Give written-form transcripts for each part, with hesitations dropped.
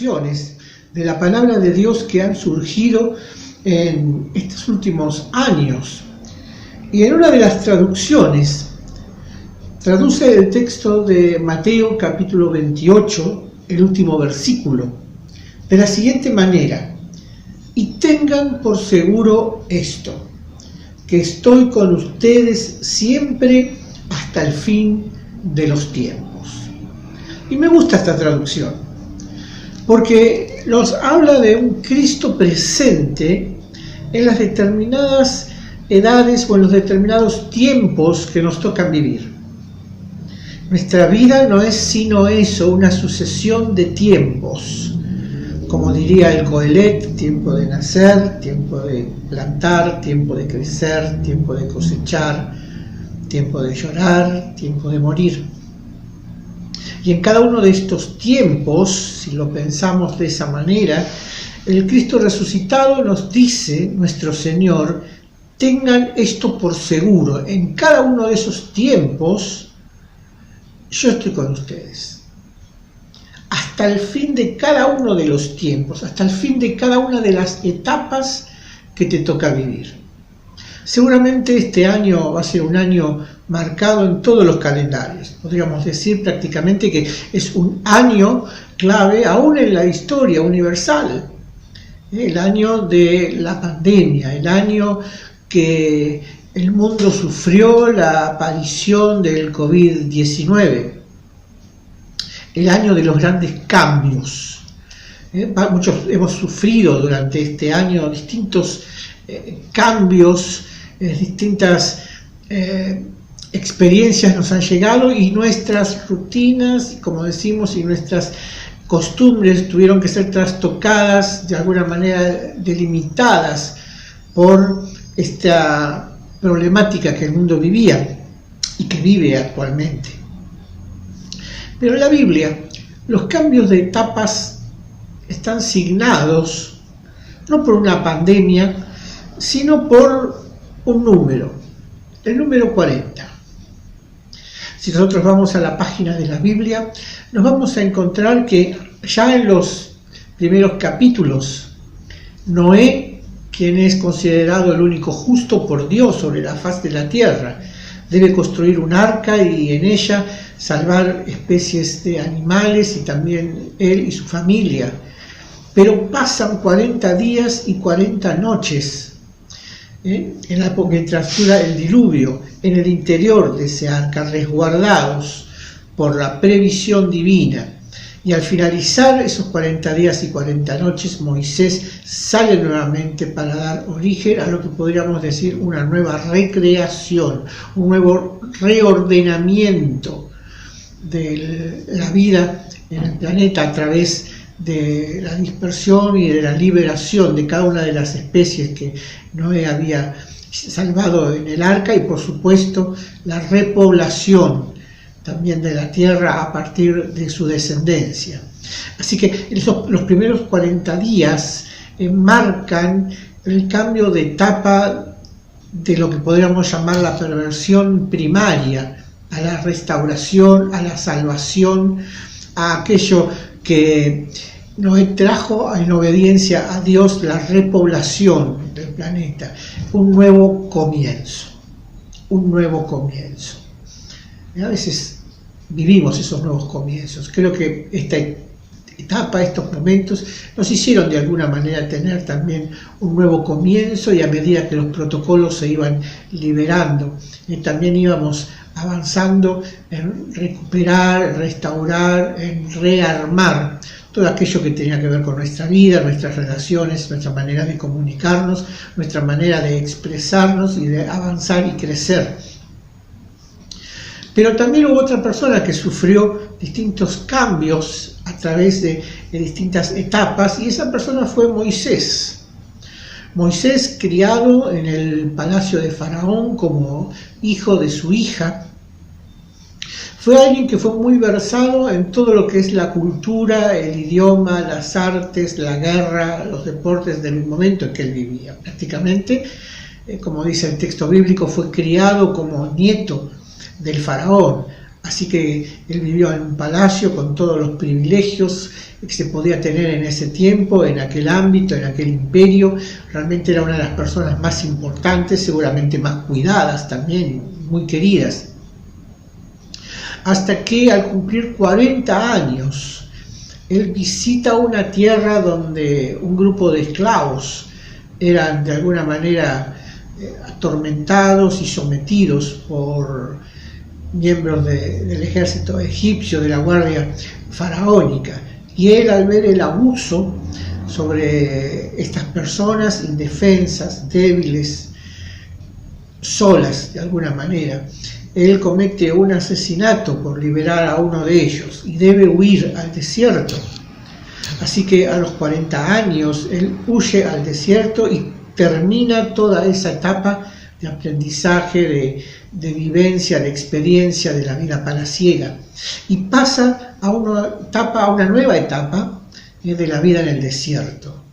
traducciones de la palabra de Dios que han surgido en estos últimos años. Y en una de las traducciones, traduce el texto de Mateo capítulo 28, el último versículo, de la siguiente manera: y tengan por seguro esto, que estoy con ustedes siempre hasta el fin de los tiempos. Y me gusta esta traducción, porque nos habla de un Cristo presente en las determinadas edades o en los determinados tiempos que nos tocan vivir. Nuestra vida no es sino eso, una sucesión de tiempos. Como diría el Coelet, tiempo de nacer, tiempo de plantar, tiempo de crecer, tiempo de cosechar, tiempo de llorar, tiempo de morir. Y en cada uno de estos tiempos, si lo pensamos de esa manera, el Cristo resucitado nos dice, nuestro Señor, tengan esto por seguro, en cada uno de esos tiempos, yo estoy con ustedes. Hasta el fin de cada uno de los tiempos, hasta el fin de cada una de las etapas que te toca vivir. Seguramente este año va a ser un año marcado en todos los calendarios. Podríamos decir prácticamente que es un año clave aún en la historia universal. El año de la pandemia, el año que el mundo sufrió la aparición del COVID-19, el año de los grandes cambios. Muchos hemos sufrido durante este año distintos cambios, distintas experiencias nos han llegado y nuestras rutinas, como decimos, y nuestras costumbres tuvieron que ser trastocadas, de alguna manera delimitadas por esta problemática que el mundo vivía y que vive actualmente. Pero en la Biblia, los cambios de etapas están signados no por una pandemia, sino por un número, el número 40. Si nosotros vamos a la página de la Biblia, nos vamos a encontrar que ya en los primeros capítulos, Noé, quien es considerado el único justo por Dios sobre la faz de la tierra, debe construir un arca y en ella salvar especies de animales y también él y su familia. Pero pasan 40 días y 40 noches en la época que transcurra el diluvio en el interior de ese arca, resguardados por la previsión divina. Y al finalizar esos 40 días y 40 noches, Moisés sale nuevamente para dar origen a lo que podríamos decir una nueva recreación, un nuevo reordenamiento de la vida en el planeta a través de la dispersión y de la liberación de cada una de las especies que Noé había salvado en el arca y por supuesto la repoblación también de la tierra a partir de su descendencia. Así que los primeros 40 días marcan el cambio de etapa de lo que podríamos llamar la perversión primaria, a la restauración, a la salvación, a aquello que Noé trajo en obediencia a Dios, la repoblación del planeta, un nuevo comienzo, un nuevo comienzo. Y a veces vivimos esos nuevos comienzos. Creo que esta etapa, estos momentos, nos hicieron de alguna manera tener también un nuevo comienzo y a medida que los protocolos se iban liberando, también íbamos avanzando en recuperar, restaurar, en rearmar todo aquello que tenía que ver con nuestra vida, nuestras relaciones, nuestra manera de comunicarnos, nuestra manera de expresarnos y de avanzar y crecer. Pero también hubo otra persona que sufrió distintos cambios a través de distintas etapas, y esa persona fue Moisés. Moisés, criado en el palacio de Faraón como hijo de su hija, fue alguien que fue muy versado en todo lo que es la cultura, el idioma, las artes, la guerra, los deportes del momento en que él vivía. Prácticamente, como dice el texto bíblico, fue criado como nieto del faraón, Así que él vivió en un palacio con todos los privilegios que se podía tener en ese tiempo, en aquel ámbito, en aquel imperio. Realmente era una de las personas más importantes, seguramente más cuidadas también, muy queridas. Hasta que al cumplir 40 años, él visita una tierra donde un grupo de esclavos eran de alguna manera atormentados y sometidos por miembros del ejército egipcio, de la guardia faraónica. Y él, al ver el abuso sobre estas personas indefensas, débiles, solas de alguna manera, él comete un asesinato por liberar a uno de ellos y debe huir al desierto. Así que a los 40 años él huye al desierto y termina toda esa etapa de aprendizaje, de vivencia, de experiencia de la vida palaciega, y pasa a una nueva etapa de la vida en el desierto,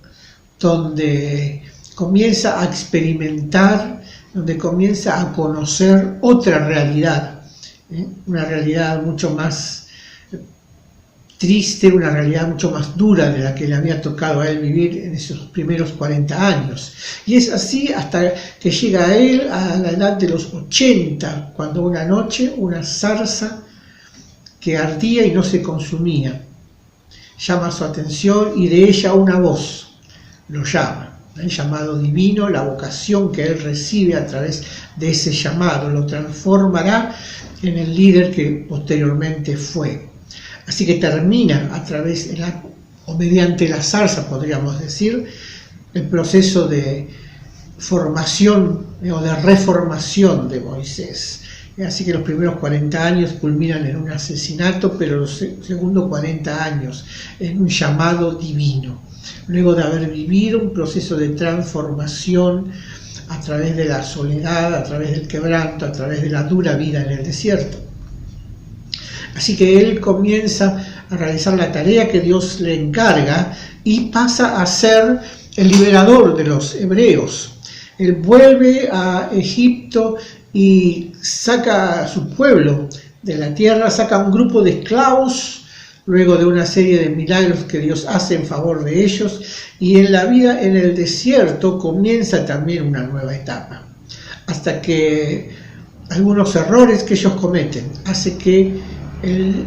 donde comienza a experimentar, donde comienza a conocer otra realidad, una realidad mucho más triste, una realidad mucho más dura de la que le había tocado a él vivir en esos primeros 40 años. Y es así hasta que llega a él a la edad de los 80, cuando una noche una zarza que ardía y no se consumía llama su atención y de ella una voz lo llama. El llamado divino, la vocación que él recibe a través de ese llamado, lo transformará en el líder que posteriormente fue. Así que termina a través, o mediante la zarza, podríamos decir, el proceso de formación o de reformación de Moisés. Así que los primeros 40 años culminan en un asesinato, pero los segundos 40 años en un llamado divino. Luego de haber vivido un proceso de transformación a través de la soledad, a través del quebranto, a través de la dura vida en el desierto. Así que él comienza a realizar la tarea que Dios le encarga y pasa a ser el liberador de los hebreos. Él vuelve a Egipto y saca a su pueblo de la tierra, saca un grupo de esclavos, luego de una serie de milagros que Dios hace en favor de ellos, y en la vida en el desierto comienza también una nueva etapa, hasta que algunos errores que ellos cometen hace que el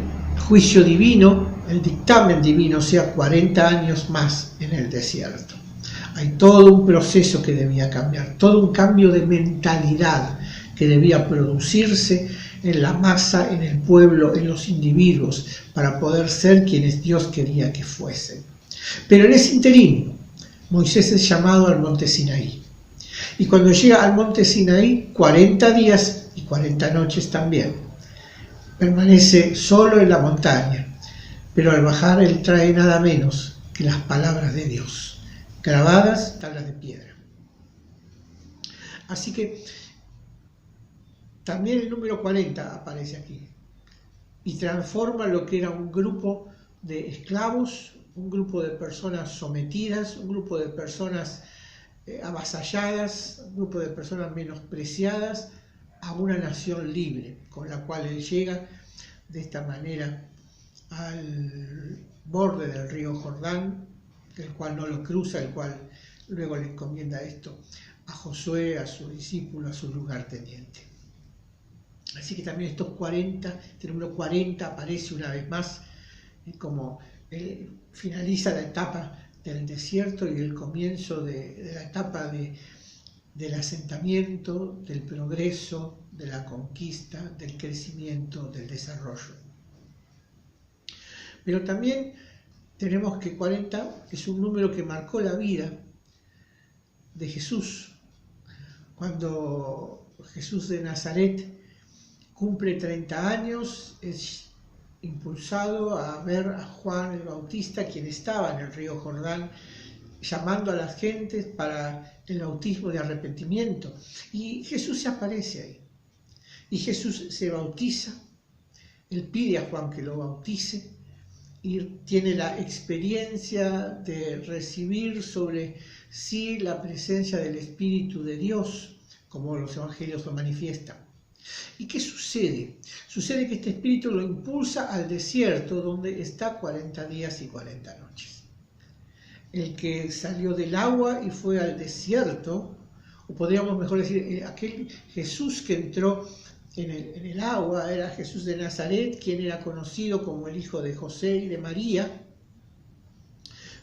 juicio divino, el dictamen divino sea 40 años más en el desierto. Hay todo un proceso que debía cambiar, todo un cambio de mentalidad que debía producirse en la masa, en el pueblo, en los individuos, para poder ser quienes Dios quería que fuesen. Pero en ese interín, Moisés es llamado al monte Sinaí. Y cuando llega al monte Sinaí, 40 días y 40 noches también. Permanece solo en la montaña, pero al bajar él trae nada menos que las palabras de Dios, grabadas en tablas de piedra. Así que también el número 40 aparece aquí y transforma lo que era un grupo de esclavos, un grupo de personas sometidas, un grupo de personas avasalladas, un grupo de personas menospreciadas, a una nación libre, con la cual él llega de esta manera al borde del río Jordán, el cual no lo cruza, el cual luego le encomienda esto a Josué, a su discípulo, a su lugarteniente. Así que también estos 40, este número 40 aparece una vez más, como finaliza la etapa del desierto y el comienzo de la etapa del asentamiento, del progreso, de la conquista, del crecimiento, del desarrollo. Pero también tenemos que 40 es un número que marcó la vida de Jesús. Cuando Jesús de Nazaret cumple 30 años, es impulsado a ver a Juan el Bautista, quien estaba en el río Jordán, llamando a las gentes para el bautismo de arrepentimiento. Y Jesús se aparece ahí. Y Jesús se bautiza. Él pide a Juan que lo bautice y tiene la experiencia de recibir sobre sí la presencia del Espíritu de Dios, como los evangelios lo manifiestan. ¿Y qué sucede? Sucede que este espíritu lo impulsa al desierto, donde está 40 días y 40 noches. El que salió del agua y fue al desierto, o podríamos mejor decir, aquel Jesús que entró en el agua, era Jesús de Nazaret, quien era conocido como el hijo de José y de María,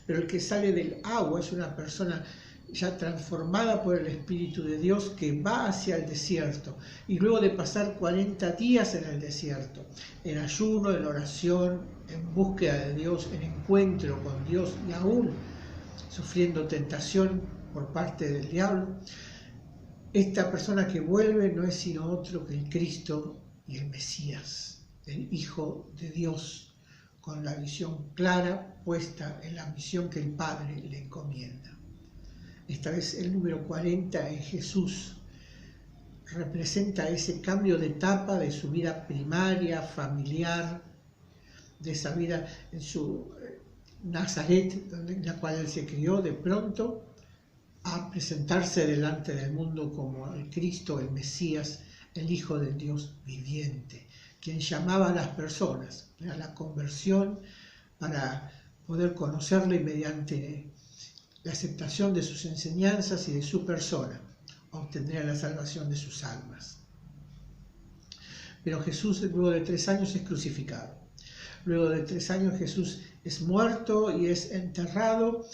pero el que sale del agua es una persona ya transformada por el Espíritu de Dios, que va hacia el desierto, y luego de pasar 40 días en el desierto, en ayuno, en oración, en búsqueda de Dios, en encuentro con Dios, y aún sufriendo tentación por parte del diablo, esta persona que vuelve no es sino otro que el Cristo y el Mesías, el Hijo de Dios, con la visión clara puesta en la misión que el Padre le encomienda. Esta vez el número 40 en Jesús representa ese cambio de etapa de su vida primaria, familiar, de esa vida en su Nazaret, en la cual él se crió, de pronto a presentarse delante del mundo como el Cristo, el Mesías, el Hijo del Dios viviente, quien llamaba a las personas a la conversión para poder conocerle mediante la aceptación de sus enseñanzas y de su persona, obtendría la salvación de sus almas. Pero Jesús, luego de 3 años, es crucificado. Luego de 3 años Jesús es muerto y es enterrado,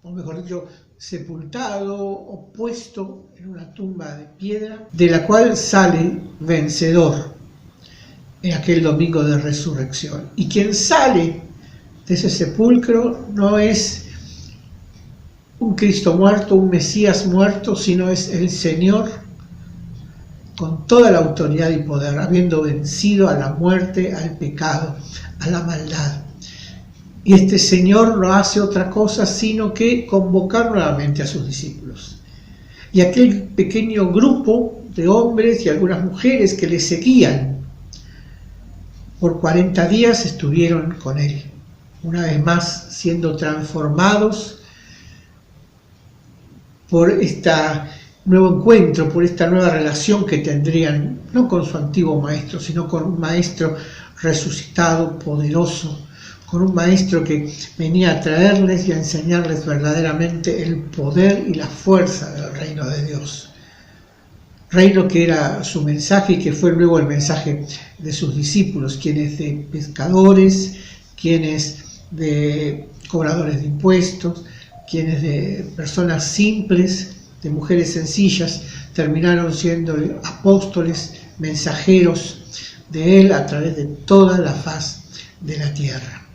o mejor dicho, sepultado o puesto en una tumba de piedra, de la cual sale vencedor en aquel domingo de resurrección. Y quien sale de ese sepulcro no es un Cristo muerto, un Mesías muerto, sino es el Señor con toda la autoridad y poder, habiendo vencido a la muerte, al pecado, a la maldad. Y este Señor no hace otra cosa sino que convocar nuevamente a sus discípulos. Y aquel pequeño grupo de hombres y algunas mujeres que le seguían, por 40 días estuvieron con él, una vez más siendo transformados por este nuevo encuentro, por esta nueva relación que tendrían, no con su antiguo maestro, sino con un maestro resucitado, poderoso, con un maestro que venía a traerles y a enseñarles verdaderamente el poder y la fuerza del reino de Dios. Reino que era su mensaje y que fue luego el mensaje de sus discípulos, quienes de pescadores, quienes de cobradores de impuestos, quienes de personas simples, de mujeres sencillas, terminaron siendo apóstoles, mensajeros de él a través de toda la faz de la tierra.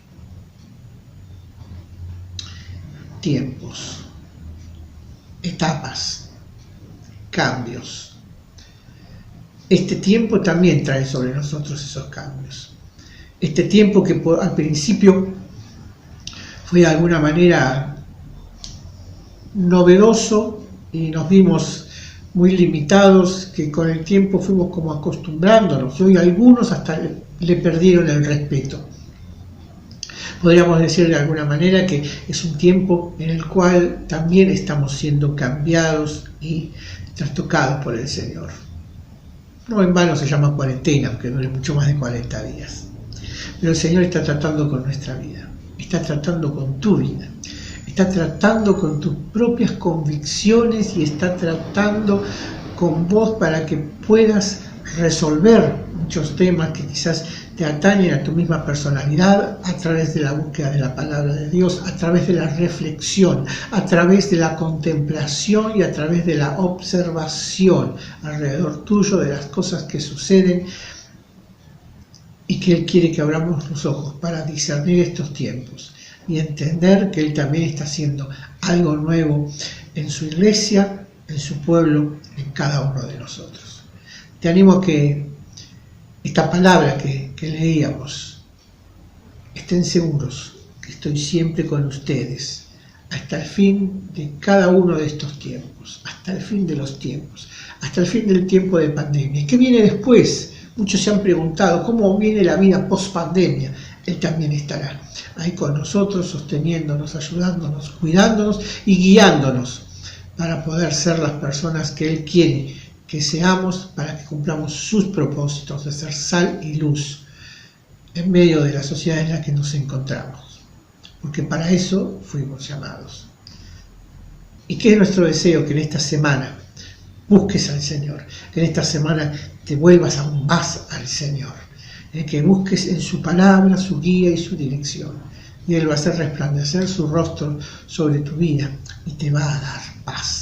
Tiempos, etapas, cambios. Este tiempo también trae sobre nosotros esos cambios. Este tiempo que al principio fue de alguna manera novedoso y nos vimos muy limitados, que con el tiempo fuimos como acostumbrándonos, y hoy algunos hasta le perdieron el respeto. Podríamos decir de alguna manera que es un tiempo en el cual también estamos siendo cambiados y trastocados por el Señor. No en vano se llama cuarentena, aunque dure mucho más de 40 días. Pero el Señor está tratando con nuestra vida, está tratando con tu vida, está tratando con tus propias convicciones y está tratando con vos para que puedas resolver muchos temas que quizás te atañen a tu misma personalidad a través de la búsqueda de la palabra de Dios, a través de la reflexión, a través de la contemplación y a través de la observación alrededor tuyo de las cosas que suceden, y que Él quiere que abramos los ojos para discernir estos tiempos y entender que Él también está haciendo algo nuevo en su iglesia, en su pueblo, en cada uno de nosotros. Te animo a que esta palabra que leíamos, estén seguros que estoy siempre con ustedes hasta el fin de cada uno de estos tiempos, hasta el fin de los tiempos, hasta el fin del tiempo de pandemia. ¿Qué viene después? Muchos se han preguntado cómo viene la vida post-pandemia. Él también estará ahí con nosotros, sosteniéndonos, ayudándonos, cuidándonos y guiándonos para poder ser las personas que Él quiere que seamos para que cumplamos sus propósitos de ser sal y luz en medio de la sociedad en la que nos encontramos, porque para eso fuimos llamados. ¿Y qué es nuestro deseo? Que en esta semana busques al Señor, que en esta semana te vuelvas aún más al Señor, que busques en su palabra, su guía y su dirección, y Él va a hacer resplandecer su rostro sobre tu vida y te va a dar paz.